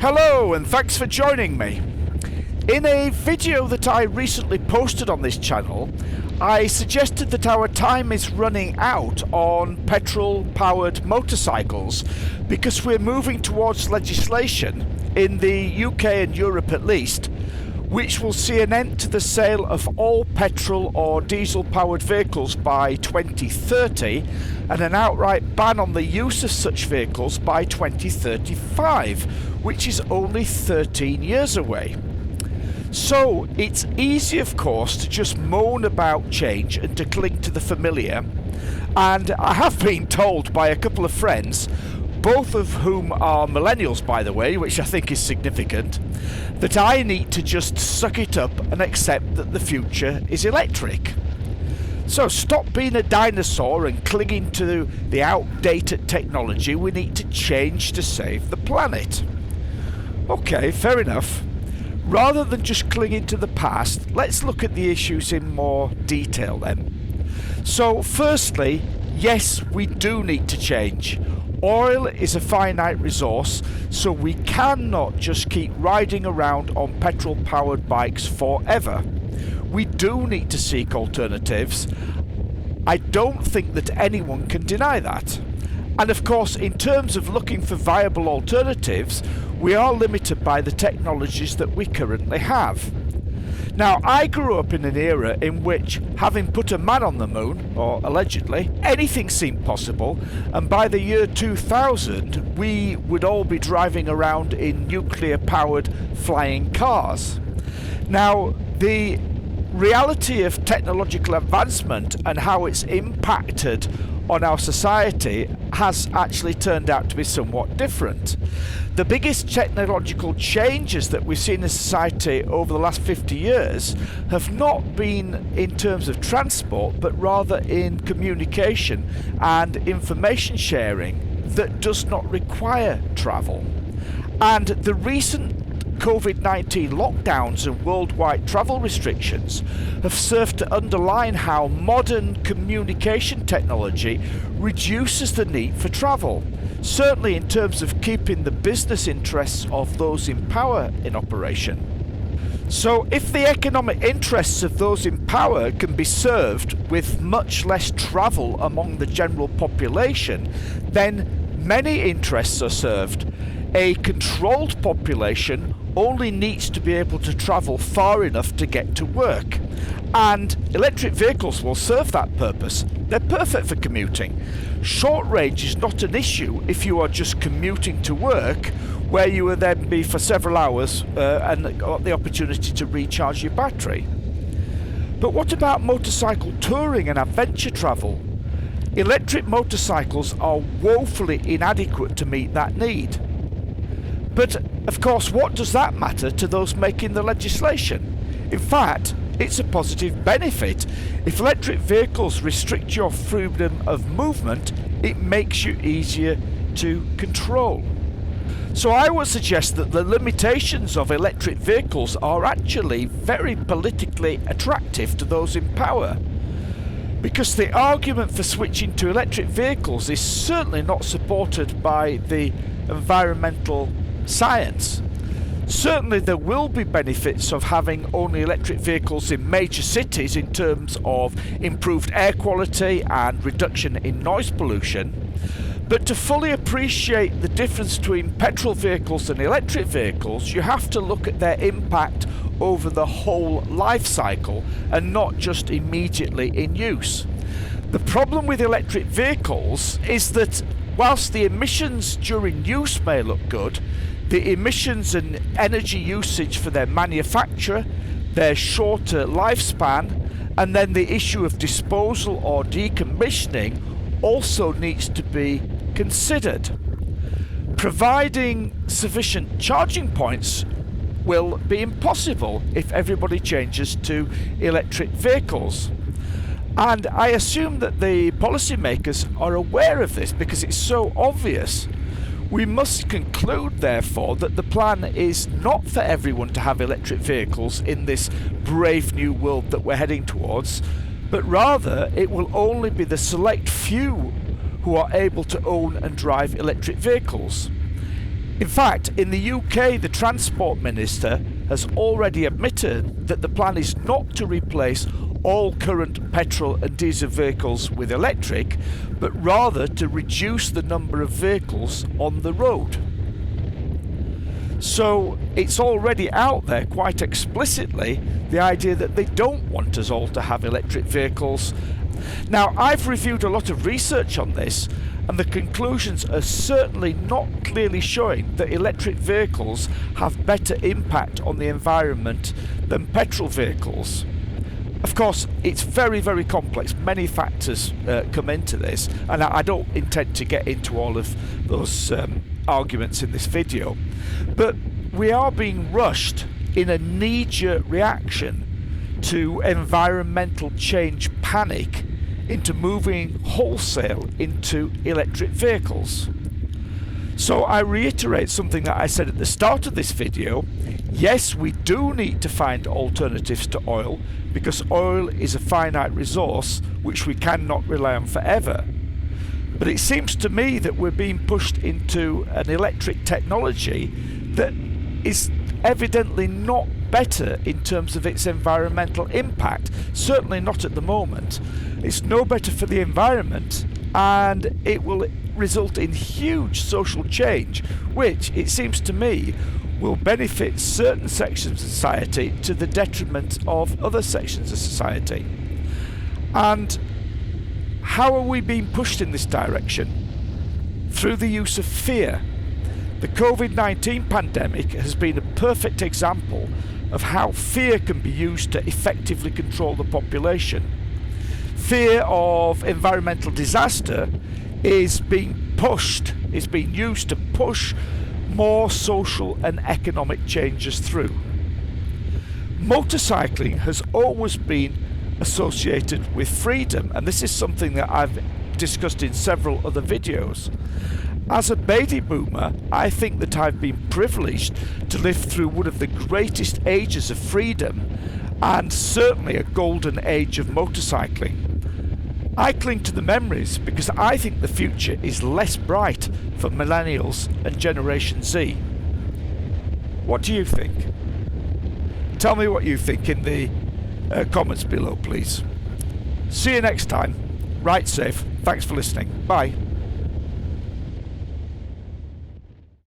Hello and thanks for joining me. In a video that I recently posted on this channel, I suggested that our time is running out on petrol-powered motorcycles because we're moving towards legislation, in the UK and Europe at least, which will see an end to the sale of all petrol or diesel-powered vehicles by 2030 and an outright ban on the use of such vehicles by 2035, which is only 13 years away. So it's easy, of course, to just moan about change and to cling to the familiar, and I have been told by a couple of friends, both of whom are millennials by the way, which I think is significant, that I need to just suck it up and accept that the future is electric. So stop being a dinosaur and clinging to the outdated technology. We need to change to save the planet. Okay, fair enough. Rather than just clinging to the past, let's look at the issues in more detail then. So firstly, yes, we do need to change. Oil is a finite resource, so we cannot just keep riding around on petrol-powered bikes forever. We do need to seek alternatives. I don't think that anyone can deny that. And of course, in terms of looking for viable alternatives, we are limited by the technologies that we currently have. Now, I grew up in an era in which, having put a man on the moon, or allegedly, anything seemed possible, and by the year 2000 we would all be driving around in nuclear-powered flying cars. Now, the reality of technological advancement and how it's impacted on our society has actually turned out to be somewhat different. The biggest technological changes that we've seen in society over the last 50 years have not been in terms of transport, but rather in communication and information sharing that does not require travel. And the recent COVID-19 lockdowns and worldwide travel restrictions have served to underline how modern communication technology reduces the need for travel, certainly in terms of keeping the business interests of those in power in operation. So if the economic interests of those in power can be served with much less travel among the general population, then many interests are served. A controlled population only needs to be able to travel far enough to get to work, and electric vehicles will serve that purpose. They're perfect for commuting. Short range is not an issue if you are just commuting to work, where you will then be for several hours and got the opportunity to recharge your battery. But what about motorcycle touring and adventure travel? Electric motorcycles are woefully inadequate to meet that need. But of course, what does that matter to those making the legislation? In fact, it's a positive benefit. If electric vehicles restrict your freedom of movement, it makes you easier to control. So I would suggest that the limitations of electric vehicles are actually very politically attractive to those in power, because the argument for switching to electric vehicles is certainly not supported by the environmental science. Certainly there will be benefits of having only electric vehicles in major cities in terms of improved air quality and reduction in noise pollution, but to fully appreciate the difference between petrol vehicles and electric vehicles, you have to look at their impact over the whole life cycle and not just immediately in use. The problem with electric vehicles is that whilst the emissions during use may look good, the emissions and energy usage for their manufacture, their shorter lifespan, and then the issue of disposal or decommissioning also needs to be considered. Providing sufficient charging points will be impossible if everybody changes to electric vehicles. And I assume that the policymakers are aware of this because it's so obvious. We must conclude, therefore, that the plan is not for everyone to have electric vehicles in this brave new world that we're heading towards, but rather it will only be the select few who are able to own and drive electric vehicles. In fact, in the UK, the Transport Minister has already admitted that the plan is not to replace all current petrol and diesel vehicles with electric, but rather to reduce the number of vehicles on the road. So it's already out there quite explicitly, the idea that they don't want us all to have electric vehicles. Now, I've reviewed a lot of research on this, and the conclusions are certainly not clearly showing that electric vehicles have better impact on the environment than petrol vehicles. Of course, it's very, very complex. Many factors come into this, and I don't intend to get into all of those arguments in this video. But we are being rushed in a knee-jerk reaction to environmental change panic into moving wholesale into electric vehicles. So I reiterate something that I said at the start of this video. Yes, we do need to find alternatives to oil, because oil is a finite resource which we cannot rely on forever. But it seems to me that we're being pushed into an electric technology that is evidently not better in terms of its environmental impact. Certainly not at the moment. It's no better for the environment, and it will result in huge social change, which, it seems to me, will benefit certain sections of society to the detriment of other sections of society. And how are we being pushed in this direction? Through the use of fear. The COVID-19 pandemic has been a perfect example of how fear can be used to effectively control the population. Fear of environmental disaster is being used to push more social and economic changes through. Motorcycling has always been associated with freedom, and this is something that I've discussed in several other videos. As a baby boomer, I think that I've been privileged to live through one of the greatest ages of freedom, and certainly a golden age of motorcycling. I cling to the memories because I think the future is less bright for millennials and Generation Z. What do you think? Tell me what you think in the comments below, please. See you next time. Ride safe. Thanks for listening. Bye.